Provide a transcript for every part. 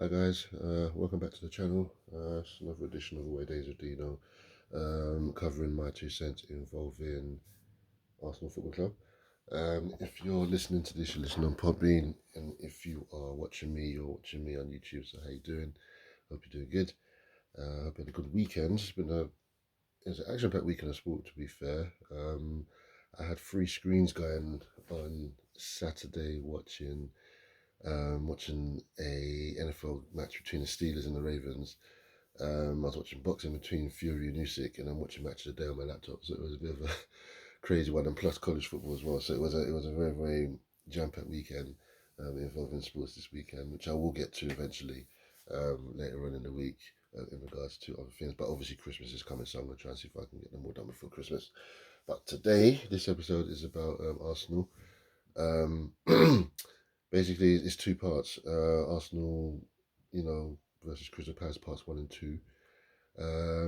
Hi guys, welcome back to the channel. It's another edition of Away Days with Dino, covering my 2 cents involving Arsenal Football Club. If you're listening to this, you're listening on Podbean, and if you are watching me, you're watching me on YouTube. So how you doing? Hope you're doing good. Hope you had a good weekend. It's an action-packed weekend of sport, to be fair. I had 3 screens going on Saturday watching a NFL match between the Steelers and the Ravens. I was watching boxing between Fury and Usyk, and I'm watching Match of the Day on my laptop. So it was a bit of a crazy one, and plus college football as well. So it was a very jam-packed weekend involving sports this weekend, which I will get to eventually later on in the week in regards to other things. But obviously Christmas is coming, so I'm gonna try and see if I can get them all done before Christmas. But today, this episode is about Arsenal. Um, Basically, it's 2 parts. Arsenal, versus Crystal Palace, parts 1 and 2.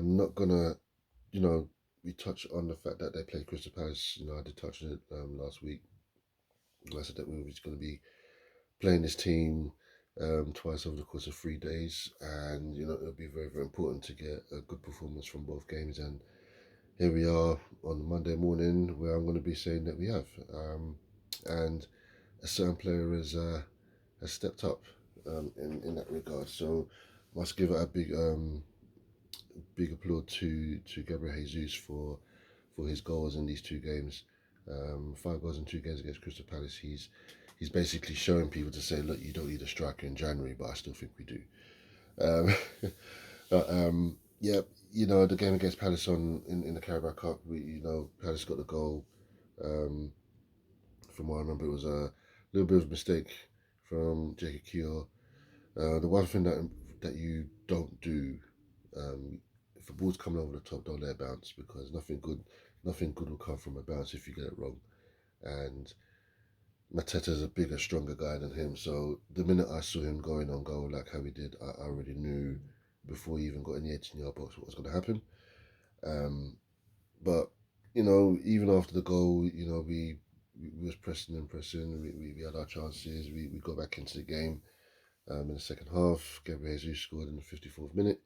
Not gonna, you know, we touch on the fact that they played Crystal Palace. I did touch on it last week. I said that we were just going to be playing this team twice over the course of 3 days, and it'll be very important to get a good performance from both games. And here we are on Monday morning, where I'm going to be saying that we have, and a certain player has stepped up in that regard. So must give it a big applaud to Gabriel Jesus for his goals in these 2 games. 5 goals in 2 games against Crystal Palace. He's basically showing people to say, look, you don't need a striker in January, but I still think we do. Um, yeah, the game against Palace in the Carabao Cup, Palace got the goal. Um, from what I remember, it was a little bit of a mistake from Jacob Kiel. The one thing that you don't do, if a ball's coming over the top, don't let it bounce, because nothing good will come from a bounce if you get it wrong. And Mateta's a bigger, stronger guy than him, so the minute I saw him going on goal like how he did, I already knew before he even got in the 18-yard box what was going to happen. Um, but even after the goal, we was pressing and pressing. We had our chances. We got back into the game. In the second half, Gabriel Jesus scored in the 54th minute.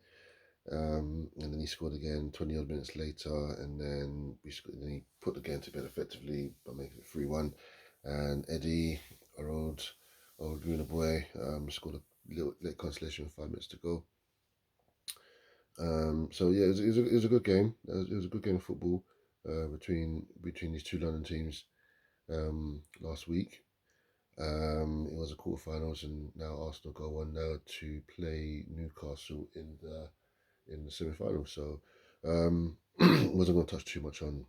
And then he scored again 20 odd minutes later, and then then he put the game to bed effectively by making it 3-1. And Eddie, our old Gruner boy, scored a little late consolation with 5 minutes to go. So yeah, it was a good game. It was a good game of football between these 2 London teams last week. It was a quarterfinals, and now Arsenal go on now to play Newcastle in the semi-final. So wasn't going to touch too much on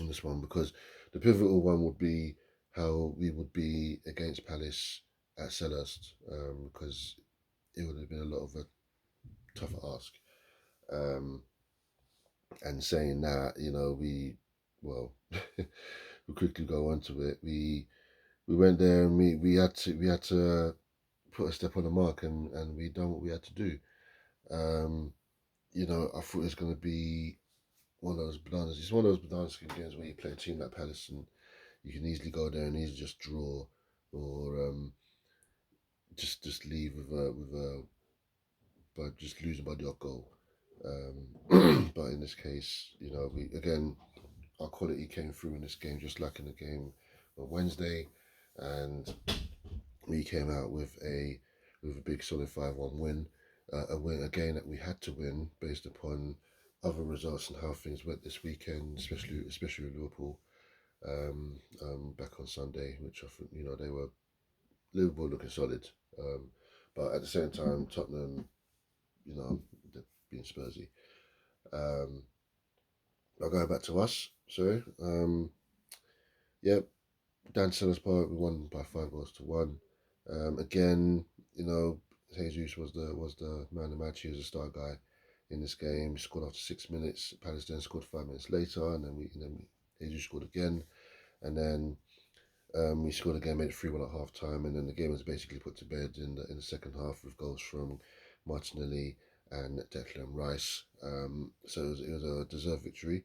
this one, because the pivotal one would be how we would be against Palace at Selhurst, because it would have been a lot of a tougher ask. Um, and saying that, well, we quickly go on to it. We went there, and we had to put a step on the mark, and we done what we had to do. Um, I thought it was going to be one of those bananas. It's one of those bananas games where you play a team like Palace, and you can easily go there and easily just draw, or just leave with a by just losing by the odd goal. But in this case, we again, our quality came through in this game, just like in the game on Wednesday, and we came out with a big solid 5-1 win. A win again that we had to win based upon other results and how things went this weekend, especially with Liverpool. Back on Sunday, which I think they were Liverpool looking solid, but at the same time Tottenham, they're being Spursy. Um, I'll go back to us. Sorry. Yep, Dan Seller's Park, we won by 5 goals to 1. Again, Jesus was the man of the match. He was a star guy in this game. He scored after 6 minutes. Palace then scored 5 minutes later, and then Jesus scored again, and then we scored again, made it 3-1 at half time, and then the game was basically put to bed in the second half with goals from Martinelli and Declan Rice. So it was a deserved victory,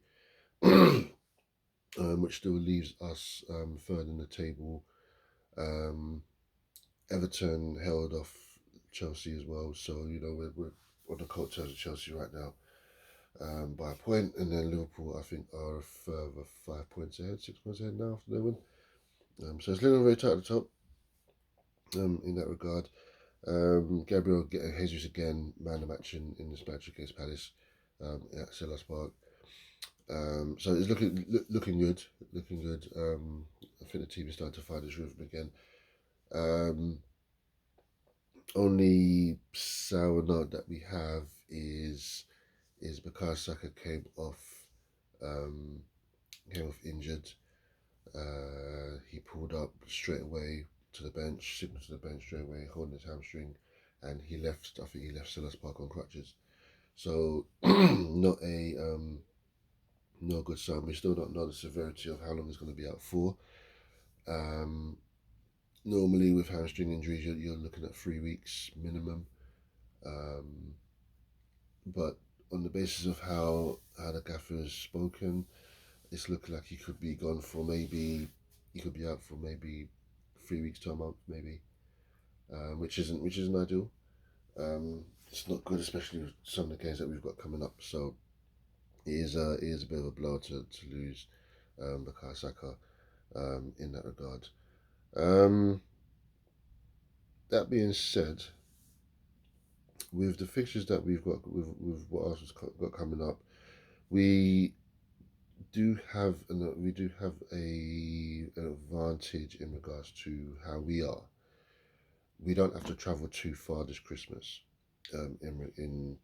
which still leaves us third in the table. Um, Everton held off Chelsea as well. So we're on the coattails of Chelsea right now, by a point, and then Liverpool I think are a further 5 points ahead, 6 points ahead now after they win. So it's looking very tight at the top. In that regard, Gabriel Jesus again, man of the match in this match against Palace, at Selhurst Park. So it's looking good, looking good. I think the team is starting to find its rhythm again. Only sour note that we have is because Saka um, came off injured. He pulled up straight away to the bench, signaled to the bench straight away, holding his hamstring, and he left. I think he left Selhurst Park on crutches. So not a good sign. We still don't know the severity of how long he's going to be out for. Um, Normally with hamstring injuries, you're looking at 3 weeks minimum. But on the basis of how the gaffer has spoken, it's looking like he could be gone for he could be out for maybe 3 weeks to a month, maybe, which isn't ideal. It's not good, especially with some of the games that we've got coming up. So it is a bit of a blow to lose Bukayo Saka in that regard. That being said, with the fixtures that we've got, with what else has got coming up, we we do have an advantage in regards to how we are. We don't have to travel too far this Christmas, in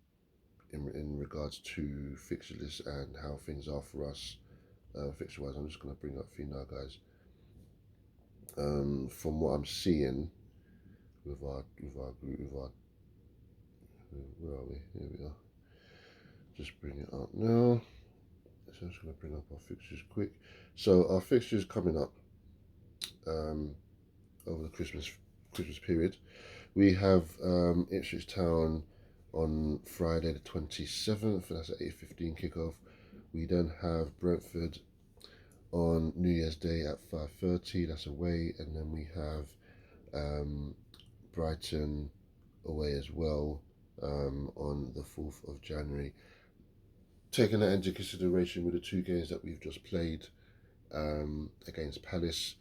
regards to fixture lists and how things are for us, fixture wise. I'm just going to bring up Fina, guys. From what I'm seeing with our group, where are we? Here we are. Just bring it up now. So I'm just going to bring up our fixtures quick. So our fixtures coming up over the Christmas period. We have Ipswich Town on Friday the 27th, and that's at 8:15 kickoff. We then have Brentford on New Year's Day at 5:30. That's away, and then we have Brighton away as well on the 4th of January. Taking that into consideration with the two games that we've just played against Palace,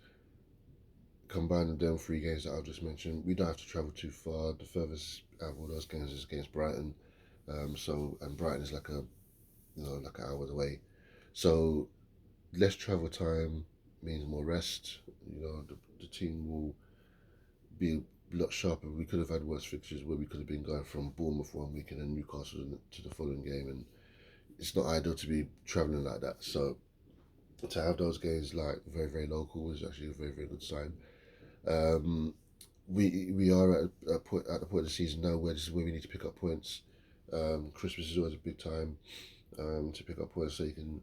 combining them 3 games that I've just mentioned, we don't have to travel too far. The furthest out of all those games is against Brighton. And Brighton is like like an hour away. So less travel time means more rest. The team will be a lot sharper. We could have had worse fixtures where we could have been going from Bournemouth one week and then Newcastle to the following game, and it's not ideal to be travelling like that. So to have those games like very very local is actually a very very good sign. Um, we are at the point of the season now where this is where we need to pick up points. Christmas is always a big time to pick up points so you can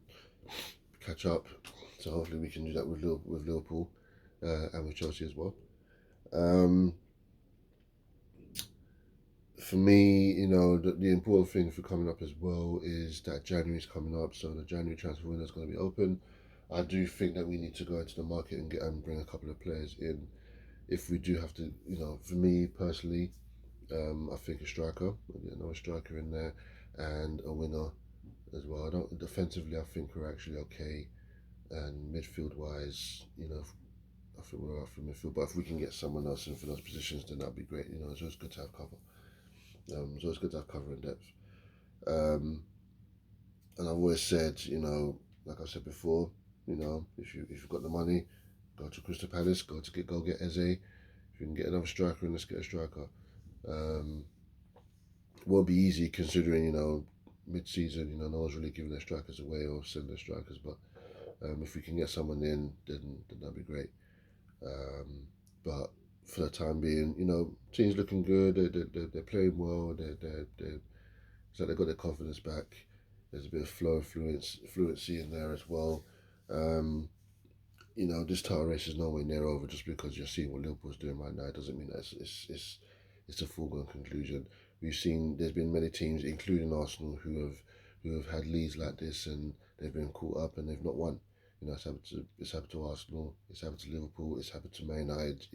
catch up. So hopefully we can do that with Liverpool and with Chelsea as well. For me, the important thing for coming up as well is that January's coming up, so the January transfer window is going to be open. I do think that we need to go into the market and bring a couple of players in. If we do have to, for me personally, I think a striker, another striker in there, and a winger as well. I don't defensively. I think we're actually okay, and midfield wise, I think we're off for midfield. But if we can get someone else in for those positions, then that'd be great. It's always good to have cover. It's always good to have cover in depth. Um, and I've always said, like I said before, if you've got the money, go to Crystal Palace, go get Eze. If you can get another striker, let's get a striker. Won't be easy considering mid-season. No one's really giving their strikers away or selling their strikers. But if we can get someone in, then that'd be great. But for the time being, team's looking good. They're playing well. It's like they've got their confidence back. There's a bit of fluency in there as well. This title race is nowhere near over. Just because you're seeing what Liverpool's doing right now, it doesn't mean that it's a foregone conclusion. There's been many teams, including Arsenal, who have had leads like this and they've been caught up and they've not won. It's happened to Arsenal, it's happened to Liverpool, it's happened to Man United.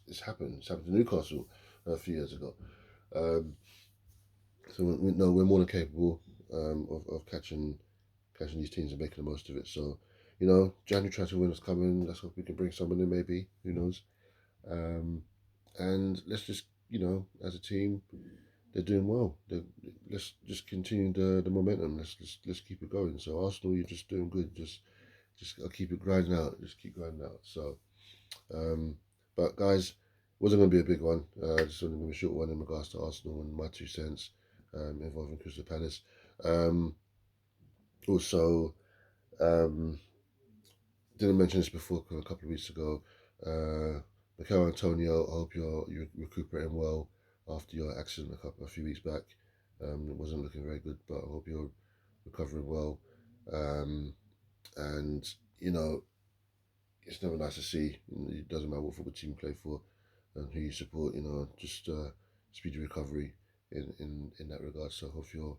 It's happened to Newcastle a few years ago. Um, so no, we're more than capable of catching these teams and making the most of it. So, January transfer windows coming. Let's hope we can bring someone in. Maybe, who knows? Um, and let's just, as a team, they're doing well. Let's just continue the momentum. Let's keep it going. So Arsenal, you're just doing good. Just gotta keep it grinding out. Just keep grinding out. So, um, but guys, wasn't going to be a big one. Just only going to be a short one in regards to Arsenal and my 2 cents involving Crystal Palace. Also, um, didn't mention this before a couple of weeks ago. Mikel Antonio, I hope you're recuperating well after your accident a few weeks back. It wasn't looking very good, but I hope you're recovering well. Um, and you know, it's never nice to see. It doesn't matter what football team you play for and who you support. Just speedy recovery in that regard. So I hope you're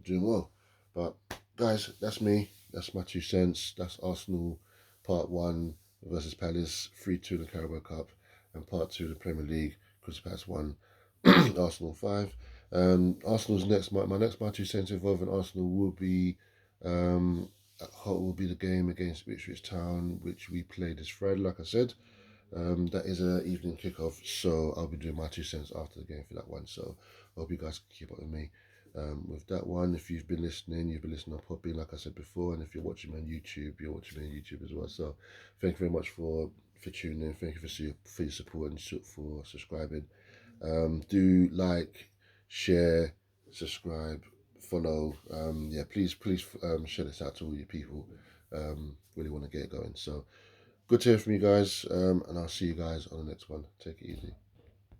doing well. But guys, that's me. That's my 2 cents. That's Arsenal part one versus Palace 3-2 in the Carabao Cup, and part two in the Premier League. Crystal Palace 1, Arsenal 5. Arsenal's next. My next my 2 cents involving Arsenal um, will be the game against Ipswich Town, which we play this Friday. Like I said, that is an evening kickoff, so I'll be doing my 2 cents after the game for that one. So I hope you guys can keep up with me with that one. If you've been listening on Podbean, like I said before, and if you're watching me on YouTube, you're watching me on YouTube as well. So thank you very much for tuning in. Thank you for your support and for subscribing. Do like, share, subscribe, follow. Yeah, please share this out to all your people. Really want to get it going. So good to hear from you guys, and I'll see you guys on the next one. Take it easy.